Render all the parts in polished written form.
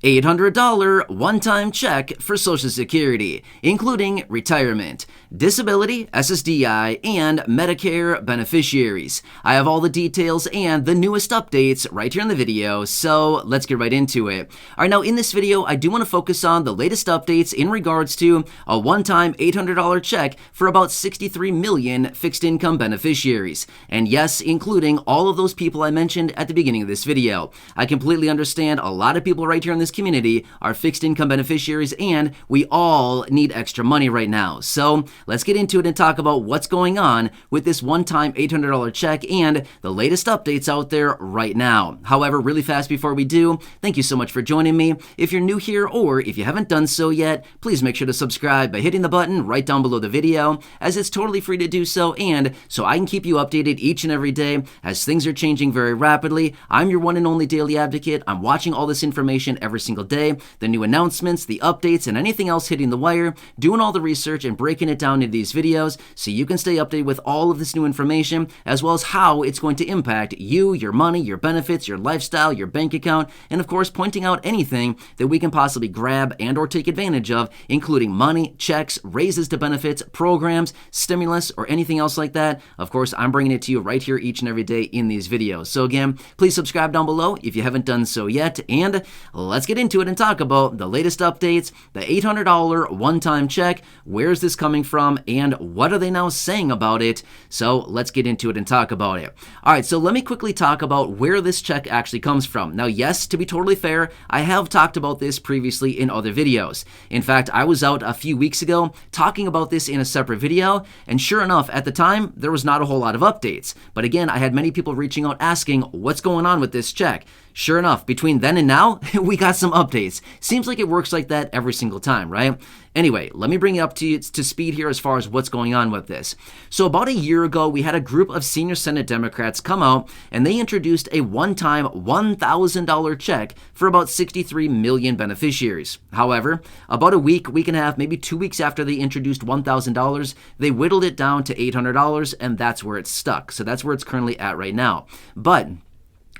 $800 one-time check for Social Security, including retirement, disability, SSDI, and Medicare beneficiaries. I have all the details and the newest updates right here in the video, so let's get right into it. All right, now in this video, I do want to focus on the latest updates in regards to a one-time $800 check for about 63 million fixed income beneficiaries. And yes, including all of those people I mentioned at the beginning of this video. I completely understand a lot of people right here in this community are fixed income beneficiaries, and we all need extra money right now. So let's get into it and talk about what's going on with this one-time $800 check and the latest updates out there right now. However, really fast before we do, thank you so much for joining me. If you're new here or if you haven't done so yet, please make sure to subscribe by hitting the button right down below the video, as it's totally free to do so, and so I can keep you updated each and every day as things are changing very rapidly. I'm your one and only daily advocate. I'm watching all this information every single day, the new announcements, the updates, and anything else hitting the wire, doing all the research and breaking it down into these videos so you can stay updated with all of this new information, as well as how it's going to impact you, your money, your benefits, your lifestyle, your bank account, and of course pointing out anything that we can possibly grab and or take advantage of, including money, checks, raises to benefits, programs, stimulus, or anything else like that. Of course, I'm bringing it to you right here each and every day in these videos. So again, please subscribe down below if you haven't done so yet, and let's get into it and talk about the latest updates, the $800 one-time check, where's this coming from, and what are they now saying about it? So let's get into it and talk about it. All right, so let me quickly talk about where this check actually comes from. Now, yes, to be totally fair, I have talked about this previously in other videos. In fact, I was out a few weeks ago talking about this in a separate video, and sure enough, at the time, there was not a whole lot of updates. But again, I had many people reaching out asking, what's going on with this check? Sure enough, between then and now, we got some updates. Seems like it works like that every single time, right? Anyway, let me bring it up to speed here as far as what's going on with this. So about a year ago, we had a group of senior Senate Democrats come out, and they introduced a one-time $1,000 check for about 63 million beneficiaries. However, about a week and a half, maybe 2 weeks after they introduced $1,000, they whittled it down to $800, and that's where it's stuck. So that's where it's currently at right now. But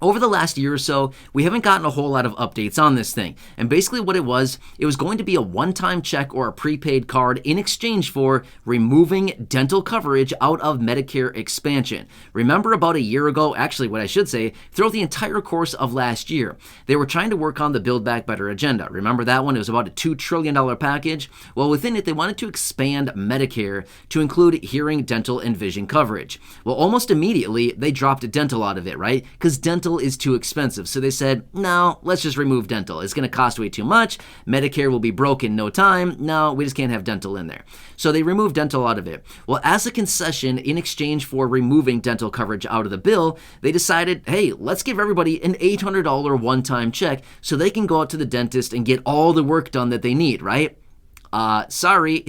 over the last year or so, we haven't gotten a whole lot of updates on this thing. And basically what it was going to be a one-time check or a prepaid card in exchange for removing dental coverage out of Medicare Expansion. Remember about a year ago, actually what I should say, throughout the entire course of last year, they were trying to work on the Build Back Better agenda. Remember that one? It was about a $2 trillion package. Well, within it, they wanted to expand Medicare to include hearing, dental, and vision coverage. Well, almost immediately, they dropped dental out of it, right? Because dental is too expensive. So they said, no, let's just remove dental. It's going to cost way too much. Medicare will be broke in no time. No, we just can't have dental in there. So they removed dental out of it. Well, as a concession in exchange for removing dental coverage out of the bill, they decided, hey, let's give everybody an $800 one-time check so they can go out to the dentist and get all the work done that they need, right? Sorry,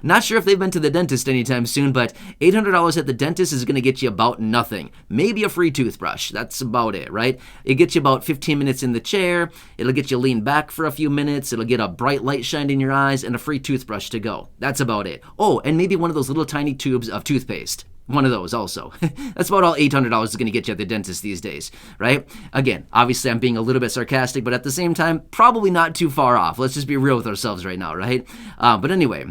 not sure if they've been to the dentist anytime soon, but $800 at the dentist is going to get you about nothing. Maybe a free toothbrush. That's about it, right? It gets you about 15 minutes in the chair. It'll get you lean back for a few minutes. It'll get a bright light shined in your eyes and a free toothbrush to go. That's about it. Oh, and maybe one of those little tiny tubes of toothpaste. One of those also. That's about all $800 is going to get you at the dentist these days, right? Again, obviously I'm being a little bit sarcastic, but at the same time, probably not too far off. Let's just be real with ourselves right now, right? But anyway,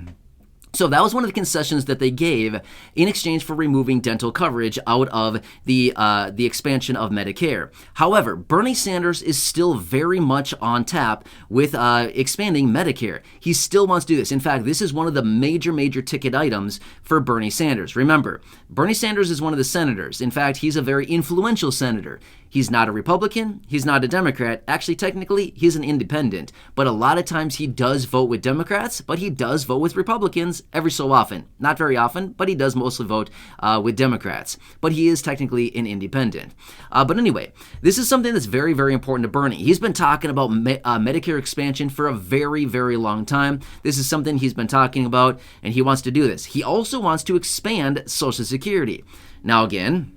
so that was one of the concessions that they gave in exchange for removing dental coverage out of the expansion of Medicare. However, Bernie Sanders is still very much on tap with expanding Medicare. He still wants to do this. In fact, this is one of the major ticket items for Bernie Sanders. Remember, Bernie Sanders is one of the senators. In fact, he's a very influential senator. He's not a Republican. He's not a Democrat. Actually, technically, he's an independent. But a lot of times he does vote with Democrats, but he does vote with Republicans every so often. Not very often, but he does mostly vote with Democrats. But he is technically an independent. But anyway, this is something that's very important to Bernie. He's been talking about Medicare expansion for a very long time. This is something he's been talking about, and he wants to do this. He also wants to expand Social Security. Now again,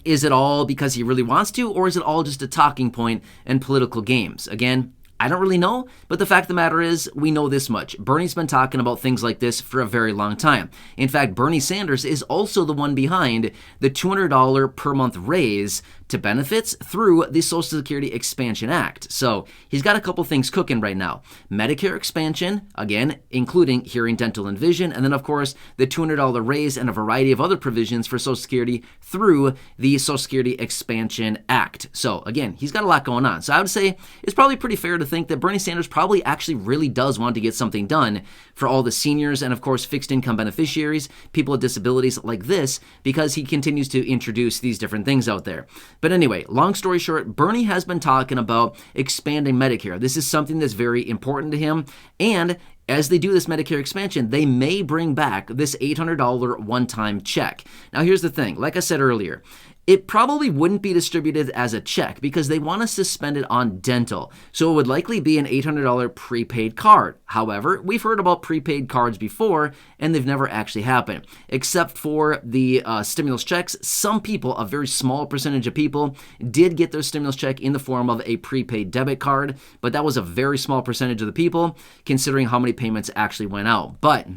is it all because he really wants to, or is it all just a talking point and political games? Again, I don't really know, but the fact of the matter is, we know this much. Bernie's been talking about things like this for a very long time. In fact, Bernie Sanders is also the one behind the $200 per month raise to benefits through the Social Security Expansion Act. So he's got a couple things cooking right now. Medicare Expansion, again, including hearing, dental, and vision, and then, of course, the $200 raise and a variety of other provisions for Social Security through the Social Security Expansion Act. So, again, he's got a lot going on. So I would say it's probably pretty fair to think that Bernie Sanders probably actually really does want to get something done for all the seniors and, of course, fixed income beneficiaries, people with disabilities like this, because he continues to introduce these different things out there. But anyway, long story short, Bernie has been talking about expanding Medicare. This is something that's very important to him, and as they do this Medicare expansion, they may bring back this $800 one-time check. Now, here's the thing. Like I said earlier, it probably wouldn't be distributed as a check because they want to suspend it on dental. So it would likely be an $800 prepaid card. However, we've heard about prepaid cards before, and they've never actually happened. Except for the stimulus checks, some people, a very small percentage of people, did get their stimulus check in the form of a prepaid debit card, but that was a very small percentage of the people, considering how many payments actually went out. But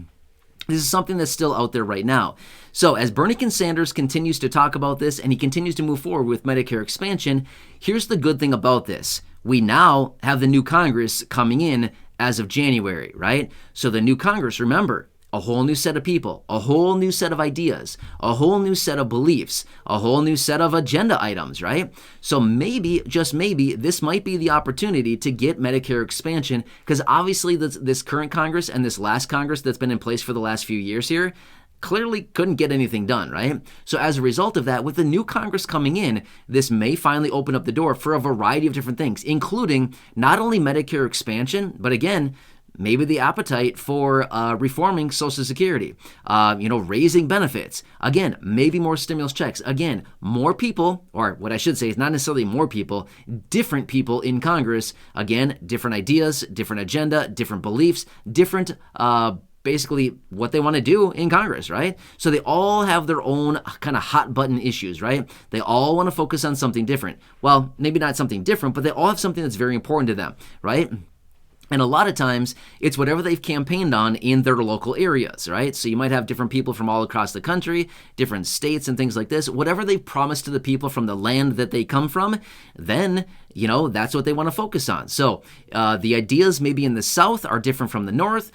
this is something that's still out there right now. So as Bernie Sanders continues to talk about this and he continues to move forward with Medicare expansion, here's the good thing about this. We now have the new Congress coming in as of January, right? So the new Congress, remember, a whole new set of people, a whole new set of ideas, a whole new set of beliefs, a whole new set of agenda items, right? So maybe, just maybe, this might be the opportunity to get Medicare expansion, because obviously this current Congress and this last Congress that's been in place for the last few years here clearly couldn't get anything done, right? So as a result of that, with the new Congress coming in, this may finally open up the door for a variety of different things, including not only Medicare expansion, but again, maybe the appetite for reforming Social Security, raising benefits. Again, maybe more stimulus checks. Again, more people, or what I should say is not necessarily more people, different people in Congress. Again, different ideas, different agenda, different beliefs, different basically what they want to do in Congress, right? So they all have their own kind of hot button issues, right? They all want to focus on something different. Well, maybe not something different, but they all have something that's very important to them, right? And a lot of times, it's whatever they've campaigned on in their local areas, right? So you might have different people from all across the country, different states and things like this. Whatever they've promised to the people from the land that they come from, then, that's what they want to focus on. So the ideas maybe in the South are different from the North.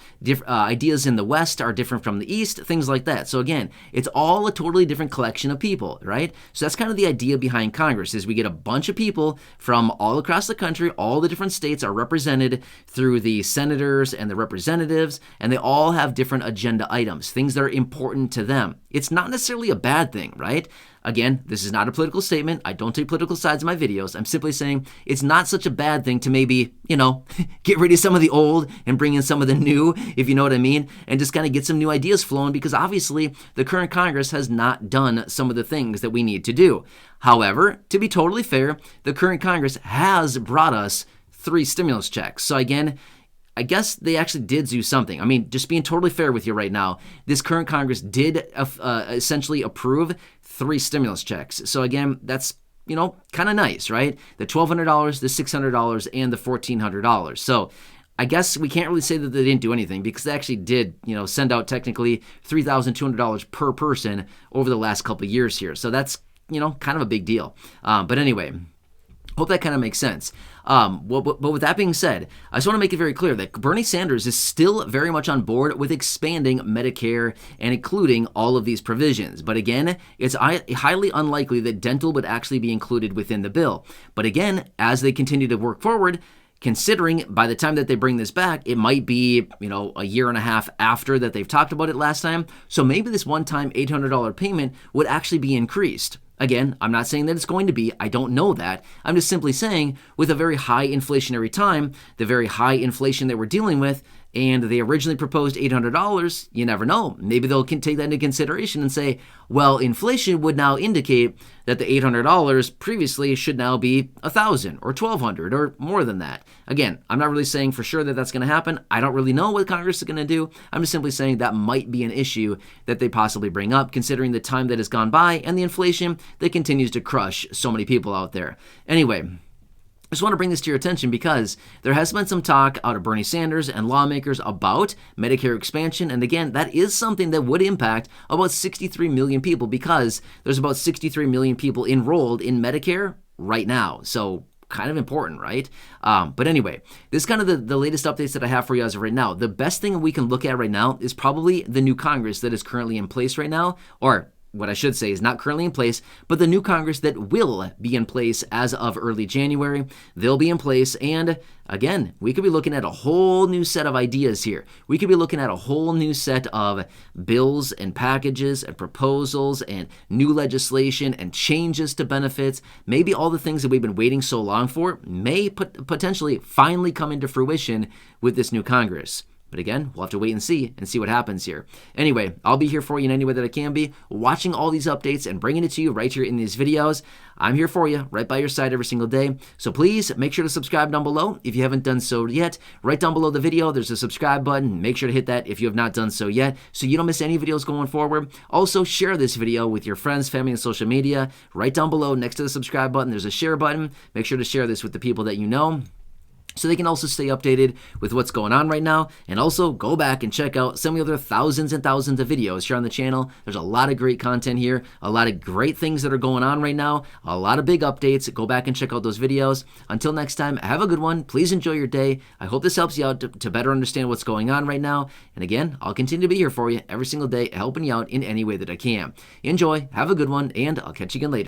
Ideas in the West are different from the East, things like that. So again, it's all a totally different collection of people, right? So that's kind of the idea behind Congress, is we get a bunch of people from all across the country, all the different states are represented through the senators and the representatives, and they all have different agenda items, things that are important to them. It's not necessarily a bad thing, right? Again, this is not a political statement. I don't take political sides in my videos. I'm simply saying it's not such a bad thing to maybe, get rid of some of the old and bring in some of the new, if you know what I mean, and just kind of get some new ideas flowing, because obviously the current Congress has not done some of the things that we need to do. However, to be totally fair, the current Congress has brought us 3 stimulus checks. So again, I guess they actually did do something. I mean, just being totally fair with you right now, this current Congress did essentially approve 3 stimulus checks. So again, that's, kind of nice, right? The $1,200, the $600, and the $1,400. So I guess we can't really say that they didn't do anything, because they actually did, send out technically $3,200 per person over the last couple of years here. So that's, kind of a big deal. But anyway, hope that kind of makes sense. But with that being said, I just want to make it very clear that Bernie Sanders is still very much on board with expanding Medicare and including all of these provisions. But again, it's highly unlikely that dental would actually be included within the bill. But again, as they continue to work forward, considering by the time that they bring this back, it might be, a year and a half after that they've talked about it last time. So maybe this one-time $800 payment would actually be increased. Again, I'm not saying that it's going to be. I don't know that. I'm just simply saying, with a very high inflationary time, the very high inflation that we're dealing with, and they originally proposed $800, you never know. Maybe they'll take that into consideration and say, well, inflation would now indicate that the $800 previously should now be $1,000 or $1,200 or more than that. Again, I'm not really saying for sure that that's going to happen. I don't really know what Congress is going to do. I'm just simply saying that might be an issue that they possibly bring up, considering the time that has gone by and the inflation that continues to crush so many people out there. Anyway, just want to bring this to your attention because there has been some talk out of Bernie Sanders and lawmakers about Medicare expansion. And again, that is something that would impact about 63 million people because there's about 63 million people enrolled in Medicare right now. So kind of important, right? But anyway, this is kind of the latest updates that I have for you as of right now. The best thing we can look at right now is probably the new Congress that is currently in place right now, or what I should say is not currently in place, but the new Congress that will be in place as of early January. They'll be in place, and again, we could be looking at a whole new set of ideas here. We could be looking at a whole new set of bills and packages and proposals and new legislation and changes to benefits. Maybe all the things that we've been waiting so long for may potentially finally come into fruition with this new Congress. But again, we'll have to wait and see what happens here. Anyway, I'll be here for you in any way that I can be, watching all these updates and bringing it to you right here in these videos. I'm here for you, right by your side every single day. So please make sure to subscribe down below if you haven't done so yet. Right down below the video, there's a subscribe button. Make sure to hit that if you have not done so yet so you don't miss any videos going forward. Also, share this video with your friends, family, and social media. Right down below next to the subscribe button, there's a share button. Make sure to share this with the people that you know, so they can also stay updated with what's going on right now. And also go back and check out some of the other thousands and thousands of videos here on the channel. There's a lot of great content here, a lot of great things that are going on right now, a lot of big updates. Go back and check out those videos. Until next time, have a good one. Please enjoy your day. I hope this helps you out to better understand what's going on right now. And again, I'll continue to be here for you every single day, helping you out in any way that I can. Enjoy, have a good one, and I'll catch you again later.